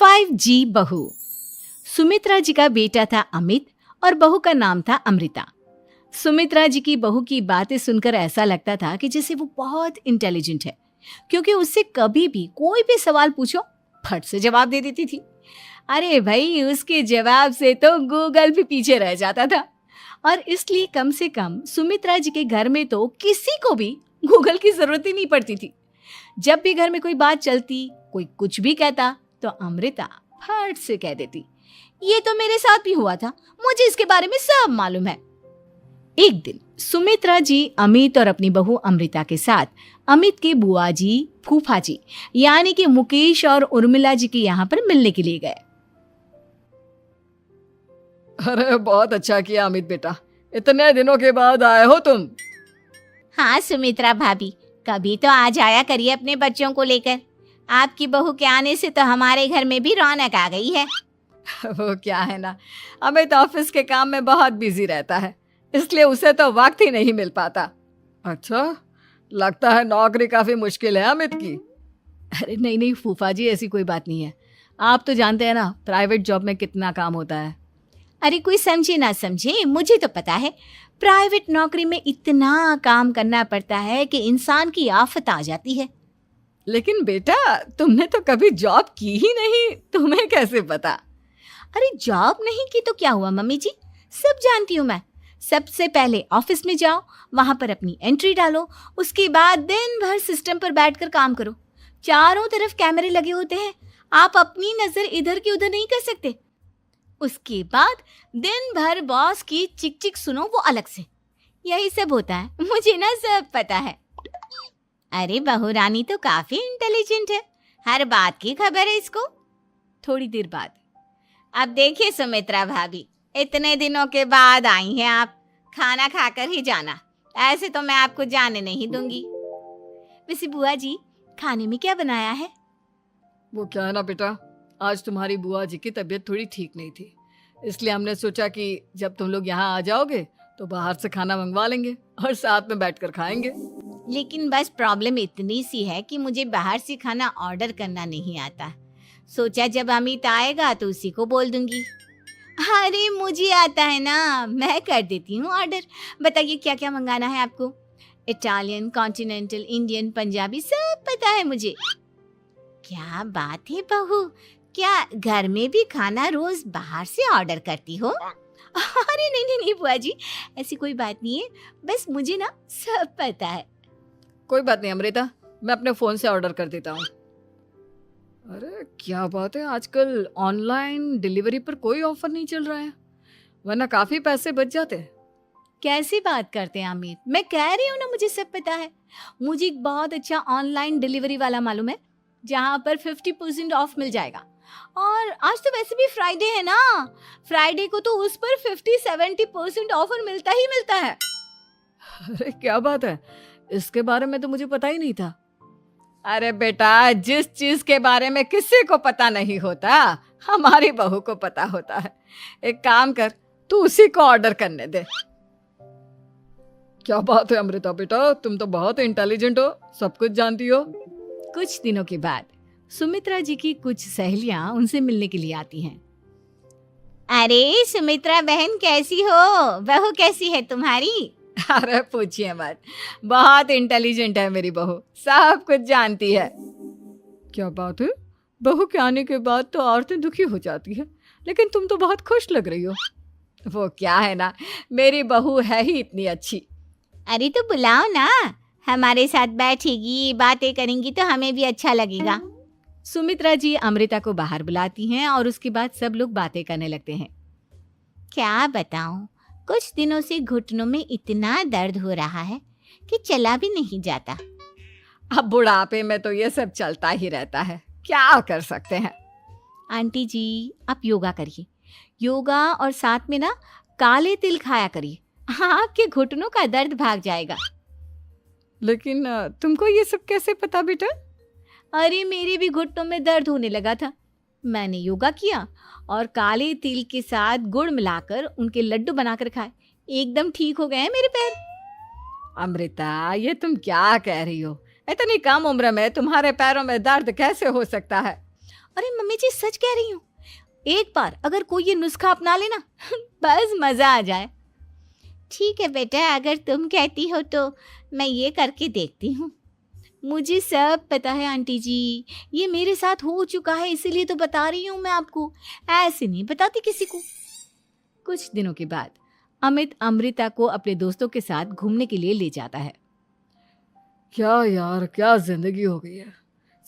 5G बहू। सुमित्रा जी का बेटा था अमित और बहू का नाम था अमृता। सुमित्रा जी की बहू की बातें सुनकर ऐसा लगता था कि जैसे वो बहुत इंटेलिजेंट है, क्योंकि उससे कभी भी कोई भी सवाल पूछो फट से जवाब दे देती थी। अरे भाई, उसके जवाब से तो गूगल भी पीछे रह जाता था। और इसलिए कम से कम सुमित्रा जी के घर में तो किसी को भी गूगल की जरूरत ही नहीं पड़ती थी। जब भी घर में कोई बात चलती, कोई कुछ भी कहता, तो अमृता फट से कह देती, ये तो मेरे साथ भी हुआ था, मुझे इसके बारे में सब मालूम है। एक दिन सुमित्रा जी अमित और अपनी बहू अमृता के साथ अमित के बुआ जी, फूफा जी यानी कि मुकेश और उर्मिला जी के यहाँ पर मिलने के लिए गए। अरे बहुत अच्छा किया अमित बेटा, इतने दिनों के बाद आए हो तुम। हाँ सुमित्रा भाभी, कभी तो आ जाया करिए अपने बच्चों को लेकर। आपकी बहू के आने से तो हमारे घर में भी रौनक आ गई है। वो क्या है ना, अमित ऑफिस के काम में बहुत बिजी रहता है, इसलिए उसे तो वक्त ही नहीं मिल पाता। अच्छा, लगता है नौकरी काफी मुश्किल है अमित की। अरे नहीं नहीं फूफा जी, ऐसी कोई बात नहीं है। आप तो जानते हैं ना प्राइवेट जॉब में कितना काम होता है। अरे कोई समझे ना समझे, मुझे तो पता है प्राइवेट नौकरी में इतना काम करना पड़ता है कि इंसान की आफत आ जाती है। लेकिन बेटा, तुमने तो कभी जॉब की ही नहीं, तुम्हें कैसे पता? अरे जॉब नहीं की तो क्या हुआ मम्मी जी, सब जानती हूँ मैं। सबसे पहले ऑफिस में जाओ, वहां पर अपनी एंट्री डालो, उसके बाद दिन भर सिस्टम पर बैठकर काम करो। चारों तरफ कैमरे लगे होते हैं, आप अपनी नजर इधर की उधर नहीं कर सकते। उसके बाद दिन भर बॉस की चिक चिक सुनो, वो अलग से। यही सब होता है, मुझे ना सब पता है। अरे बहू रानी तो काफी इंटेलिजेंट है, हर बात की खबर है इसको। थोड़ी देर बाद, अब देखिए सुमित्रा भाभी, इतने दिनों के बाद आई हैं आप, खाना खाकर ही जाना, ऐसे तो मैं आपको जाने नहीं दूंगी। वैसे बुआ जी, खाने में क्या बनाया है? वो क्या है ना बेटा, आज तुम्हारी बुआ जी की तबीयत थोड़ी ठीक नहीं थी, इसलिए हमने सोचा कि जब तुम लोग यहाँ आ जाओगे तो बाहर से खाना मंगवा लेंगे और साथ में बैठकर खाएंगे। लेकिन बस प्रॉब्लम इतनी सी है कि मुझे बाहर से खाना ऑर्डर करना नहीं आता। सोचा जब अमित आएगा तो उसी को बोल दूंगी। अरे मुझे आता है ना, मैं कर देती हूँ ऑर्डर। बताइए क्या क्या मंगाना है आपको? इटालियन, कॉन्टिनेंटल, इंडियन, पंजाबी, सब पता है मुझे। क्या बात है बहू, क्या घर में भी खाना रोज बाहर से ऑर्डर करती हो? अरे नहीं नहीं नहीं बुआ जी, ऐसी कोई बात नहीं है, बस मुझे ना सब पता है। कोई बात नहीं अमृता, मैं अपने फोन से ऑर्डर कर देता हूँ। अरे क्या बात है, आजकल ऑनलाइन डिलीवरी पर कोई ऑफर नहीं चल रहा है, वरना काफी पैसे बच जाते हैं। कैसी बात करते हैं अमित, मैं कह रही हूँ ना मुझे सब पता है। मुझे एक बहुत अच्छा ऑनलाइन डिलीवरी वाला मालूम है, जहाँ पर 50% ऑफ मिल जाएगा। और आज तो वैसे भी फ्राइडे है ना, फ्राइडे को तो उस पर 50-70% ऑफर मिलता ही मिलता है। अरे क्या बात है, इसके बारे में तो मुझे पता ही नहीं था। अरे बेटा, जिस चीज के बारे में किसी को पता नहीं होता, हमारी बहू को पता होता है। एक काम कर, तू उसी को ऑर्डर करने दे। क्या बात है अमृता बेटा, तुम तो बहुत इंटेलिजेंट हो, सब कुछ जानती हो। कुछ दिनों के बाद सुमित्रा जी की कुछ सहेलियां उनसे मिलने के लिए आती हैं। अरे सुमित्रा बहन कैसी हो, बहू कैसी है तुम्हारी? अरे पूछिए मत, बहुत इंटेलिजेंट है मेरी बहू, सब कुछ जानती है। क्या बात है, बहू के आने के बाद तो औरतें दुखी हो जाती है, लेकिन तुम तो बहुत खुश लग रही हो। वो क्या है ना, मेरी बहू है ही इतनी अच्छी। अरे तो बुलाओ ना, हमारे साथ बैठेगी, बातें करेंगी तो हमें भी अच्छा लगेगा। सुमित्रा जी अमृता को बाहर बुलाती हैं और उसके बाद सब लोग बातें करने लगते हैं। क्या बताऊं, कुछ दिनों से घुटनों में इतना दर्द हो रहा है कि चला भी नहीं जाता। अब बुढ़ापे में तो ये सब चलता ही रहता है, क्या कर सकते हैं। आंटी जी, आप योगा करिए, योगा और साथ में ना काले तिल खाया करिए, आपके घुटनों का दर्द भाग जाएगा। लेकिन तुमको ये सब कैसे पता बेटा? अरे मेरे भी घुटनों में दर्द होने लगा था, मैंने योगा किया और काले तिल के साथ गुड़ मिलाकर उनके लड्डू बनाकर खाए, एकदम ठीक हो गए हैं मेरे पैर। अमृता, ये तुम क्या कह रही हो? इतनी कम उम्र में तुम्हारे पैरों में दर्द कैसे हो सकता है? अरे मम्मी जी सच कह रही हूँ, एक बार अगर कोई ये नुस्खा अपना लेना बस मजा आ जाए। ठीक है बेटा, अगर तुम कहती हो तो मैं ये करके देखती हूँ। मुझे सब पता है आंटी जी, ये मेरे साथ हो चुका है, इसीलिए तो बता रही हूँ मैं आपको, ऐसे नहीं बताती किसी को। कुछ दिनों के बाद अमित अमृता को अपने दोस्तों के साथ घूमने के लिए ले जाता है। क्या यार, क्या जिंदगी हो गई है।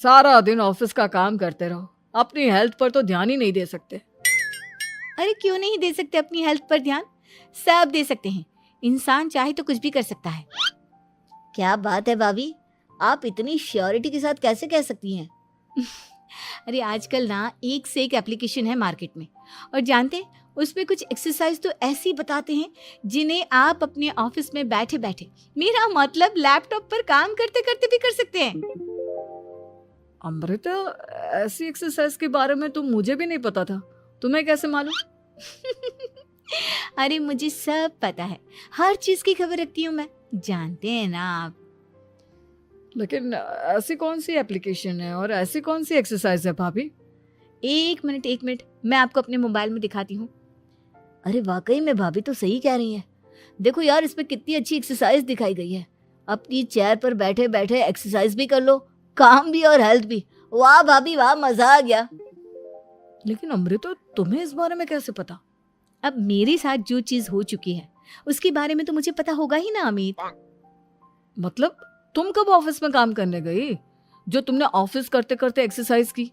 सारा दिन ऑफिस का काम करते रहो, अपनी हेल्थ पर तो ध्यान ही नहीं दे सकते। अरे क्यों नहीं दे सकते अपनी हेल्थ पर ध्यान, सब दे सकते हैं। इंसान चाहे तो कुछ भी कर सकता है। क्या बात है भाभी, आप इतनी श्योरिटी के साथ कैसे कह सकती हैं? अरे आजकल ना एक से एक एप्लीकेशन है मार्केट में, और जानते हैं उसमें कुछ एक्सरसाइज तो ऐसी बताते हैं जिन्हें आप अपने ऑफिस में बैठे बैठे, मेरा मतलब लैपटॉप पर काम करते करते भी कर सकते हैं। अमृता, ऐसी एक्सरसाइज के बारे में तो मुझे भी नहीं पता था, तुम्हें कैसे मालूम? अरे मुझे सब पता है, हर चीज की खबर रखती हूँ मैं, जानते हैं ना आप। लेकिन ऐसी कौन सी एप्लीकेशन है और ऐसी कौन सी एक्सरसाइज है भाभी? एक मिनट, मैं आपको अपने मोबाइल में दिखाती हूँ। अरे वाकई में भाभी तो सही कह रही हैं। देखो यार, इसमें कितनी अच्छी एक्सरसाइज दिखाई गई है। अपनी चेयर पर बैठे बैठे एक्सरसाइज भी कर लो, काम भी और हेल्थ भी। वाह भाभी वाह, मजा आ गया। लेकिन अमृता, तुम्हें इस बारे में कैसे पता? अब मेरे साथ जो चीज हो चुकी है उसके बारे में तो मुझे पता होगा ही ना अमित। मतलब तुम कब ऑफिस में काम करने गई जो तुमने ऑफिस करते करते एक्सरसाइज की?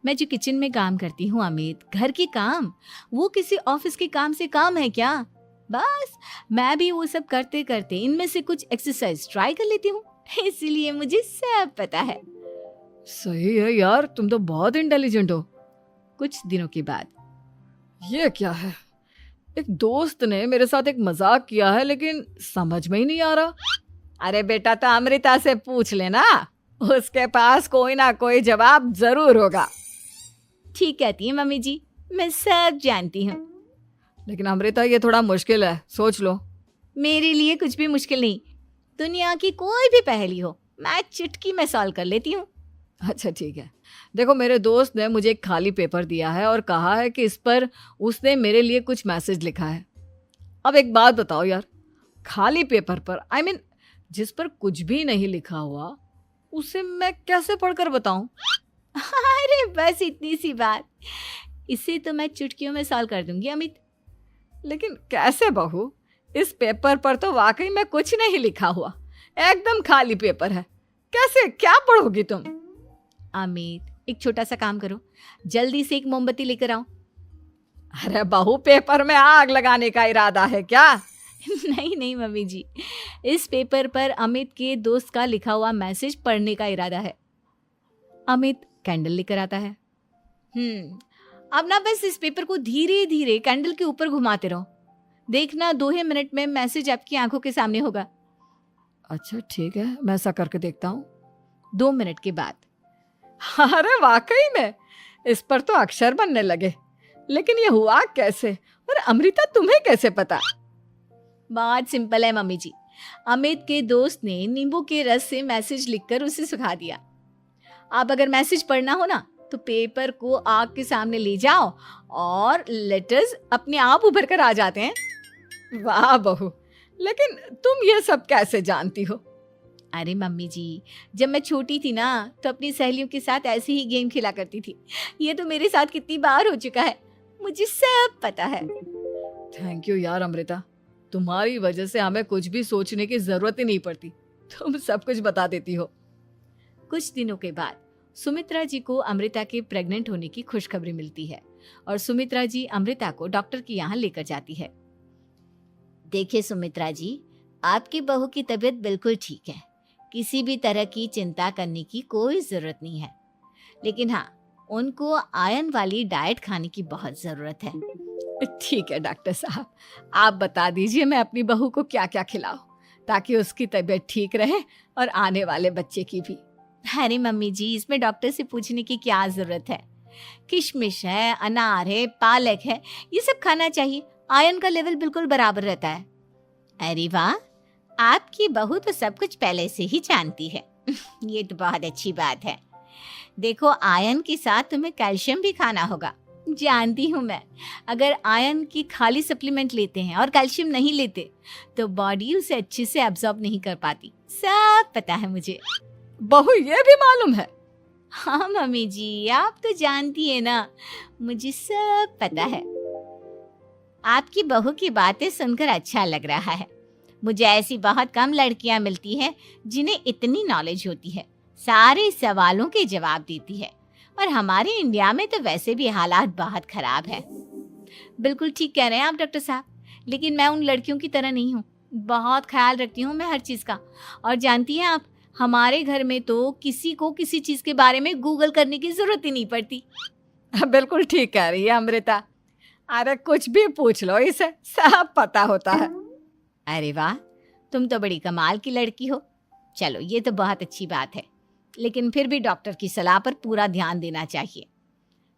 मैं जो किचन में काम करती हूँ अमित, घर के काम, वो किसी ऑफिस के काम से काम है क्या? बस मैं भी वो सब करते करते इनमें से कुछ एक्सरसाइज ट्राई कर लेती हूँ, इसीलिए मुझे सब पता है। सही है यार, तुम तो बहुत इंटेलिजेंट हो। कुछ दिनों के बाद ये क्या है, एक दोस्त ने मेरे साथ एक मजाक किया है लेकिन समझ में ही नहीं आ रहा। अरे बेटा, तो अमृता से पूछ लेना, उसके पास कोई ना कोई जवाब जरूर होगा। ठीक कहती है मम्मी जी, मैं सब जानती हूँ। लेकिन अमृता, ये थोड़ा मुश्किल है, सोच लो। मेरे लिए कुछ भी मुश्किल नहीं, दुनिया की कोई भी पहेली हो मैं चुटकी में सॉल्व कर लेती हूँ। अच्छा ठीक है, देखो मेरे दोस्त ने मुझे एक खाली पेपर दिया है और कहा है कि इस पर उसने मेरे लिए कुछ मैसेज लिखा है। अब एक बात बताओ यार, खाली पेपर पर, आई मीन जिस पर कुछ भी नहीं लिखा हुआ, उसे मैं कैसे पढ़कर बताऊं? अरे बस इतनी सी बात, इसे तो मैं चुटकियों में सॉल्व कर दूंगी अमित। लेकिन कैसे बहू, इस पेपर पर तो वाकई में कुछ नहीं लिखा हुआ, एकदम खाली पेपर है, कैसे, क्या पढ़ोगी तुम? अमित, एक छोटा सा काम करो, जल्दी से एक मोमबत्ती लेकर आओ। अरे बहू, पेपर में आग लगाने का इरादा है क्या? नहीं मम्मी जी, इस पेपर पर अमित के दोस्त का लिखा हुआ मैसेज पढ़ने का इरादा है। अमित कैंडल लेकर आता है। अब ना बस इस पेपर को धीरे धीरे कैंडल के ऊपर घुमाते रहो, देखना 2 ही मिनट में मैसेज आपकी आंखों के सामने होगा। अच्छा ठीक है, मैं ऐसा करके देखता हूँ। 2 मिनट के बाद, अरे वाकई में इस पर तो अक्षर बनने लगे, लेकिन ये हुआ कैसे? और अमृता, तुम्हें कैसे पता? बहुत सिंपल है मम्मी जी, अमित के दोस्त ने नींबू के रस से मैसेज लिखकर उसे सुखा दिया। आप अगर मैसेज पढ़ना हो ना तो पेपर को आग के सामने ले जाओ और लेटर्स अपने आप उभर कर आ जाते हैं। वाह बहू, लेकिन तुम ये सब कैसे जानती हो? अरे मम्मी जी, जब मैं छोटी थी ना तो अपनी सहेलियों के साथ ऐसे ही गेम खेला करती थी। ये तो मेरे साथ कितनी बार हो चुका है, मुझे सब पता है। थैंक यू यार अमृता, तुम्हारी वजह से हमें कुछ भी सोचने की जरूरत ही नहीं पड़ती, तुम सब कुछ बता देती हो। कुछ दिनों के बाद सुमित्रा जी को अमृता के प्रेग्नेंट होने की खुशखबरी मिलती है और सुमित्रा जी अमृता को डॉक्टर के यहाँ लेकर जाती है। देखिए सुमित्रा जी, आपकी बहू की तबीयत बिल्कुल ठीक है, किसी भी तरह की चिंता करने की कोई जरूरत नहीं है, लेकिन हाँ, उनको आयरन वाली डाइट खाने की बहुत जरूरत है। ठीक है डॉक्टर साहब, आप बता दीजिए मैं अपनी बहू को क्या क्या खिलाऊं ताकि उसकी तबीयत ठीक रहे और आने वाले बच्चे की भी। अरे मम्मी जी, इसमें डॉक्टर से पूछने की क्या जरूरत है, किशमिश है, अनार है, पालक है, ये सब खाना चाहिए, आयरन का लेवल बिल्कुल बराबर रहता है। अरे वाह, आपकी बहू तो सब कुछ पहले से ही जानती है। ये तो बहुत अच्छी बात है। देखो, आयरन के साथ तुम्हें कैल्शियम भी खाना होगा। जानती हूँ मैं, अगर आयरन की खाली सप्लीमेंट लेते हैं और कैल्शियम नहीं लेते तो बॉडी उसे अच्छे से एब्जॉर्ब नहीं कर पाती। सब पता है मुझे। बहू ये भी मालूम है? हाँ मम्मी जी, आप तो जानती है ना, मुझे सब पता है। आपकी बहू की बातें सुनकर अच्छा लग रहा है। मुझे ऐसी बहुत कम लड़कियां मिलती हैं जिन्हें इतनी नॉलेज होती है, सारे सवालों के जवाब देती है। और हमारे इंडिया में तो वैसे भी हालात बहुत खराब है। बिल्कुल ठीक कह रहे हैं आप डॉक्टर साहब, लेकिन मैं उन लड़कियों की तरह नहीं हूँ। बहुत ख्याल रखती हूँ मैं हर चीज़ का। और जानती हैं आप, हमारे घर में तो किसी को किसी चीज़ के बारे में गूगल करने की ज़रूरत ही नहीं पड़ती। बिल्कुल ठीक कह रही है अमृता। अरे कुछ भी पूछ लो, इसे सब पता होता है। अरे वाह, तुम तो बड़ी कमाल की लड़की हो। चलो, ये तो बहुत अच्छी बात है, लेकिन फिर भी डॉक्टर की सलाह पर पूरा ध्यान देना चाहिए।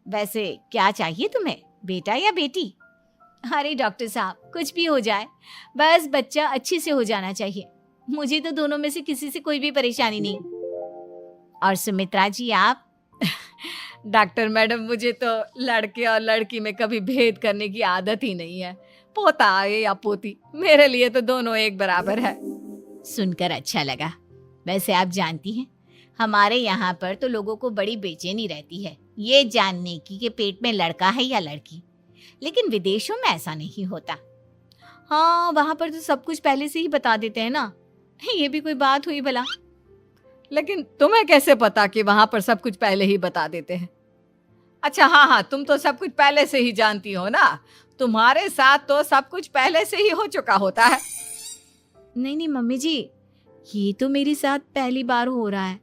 वैसे क्या चाहिए तुम्हें, बेटा या बेटी? अरे डॉक्टर साहब, कुछ भी हो जाए, बस बच्चा अच्छे से हो जाना चाहिए। मुझे तो दोनों में से किसी से कोई भी परेशानी नहीं। और सुमित्रा जी, आप? डॉक्टर मैडम, मुझे तो लड़के और लड़की में कभी भेद करने की आदत ही नहीं है। पोता आए या पोती, मेरे लिए तो दोनों एक बराबर है। सुनकर अच्छा लगा। वैसे आप जानती हैं, हमारे यहाँ पर तो लोगों को बड़ी बेचैनी रहती है ये जानने की कि पेट में लड़का है या लड़की, लेकिन विदेशों में ऐसा नहीं होता। हाँ, वहाँ पर तो सब कुछ पहले से ही बता देते हैं ना। ये भी कोई बात हुई भला? लेकिन तुम्हें कैसे पता कि वहां पर सब कुछ पहले ही बता देते हैं? अच्छा हाँ, तुम तो सब कुछ पहले से ही जानती हो ना। तुम्हारे साथ तो सब कुछ पहले से ही हो चुका होता है। नहीं मम्मी जी, ये तो मेरे साथ पहली बार हो रहा है,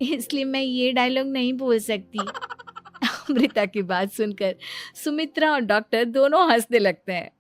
इसलिए मैं ये डायलॉग नहीं बोल सकती। अमृता की बात सुनकर सुमित्रा और डॉक्टर दोनों हंसने लगते हैं।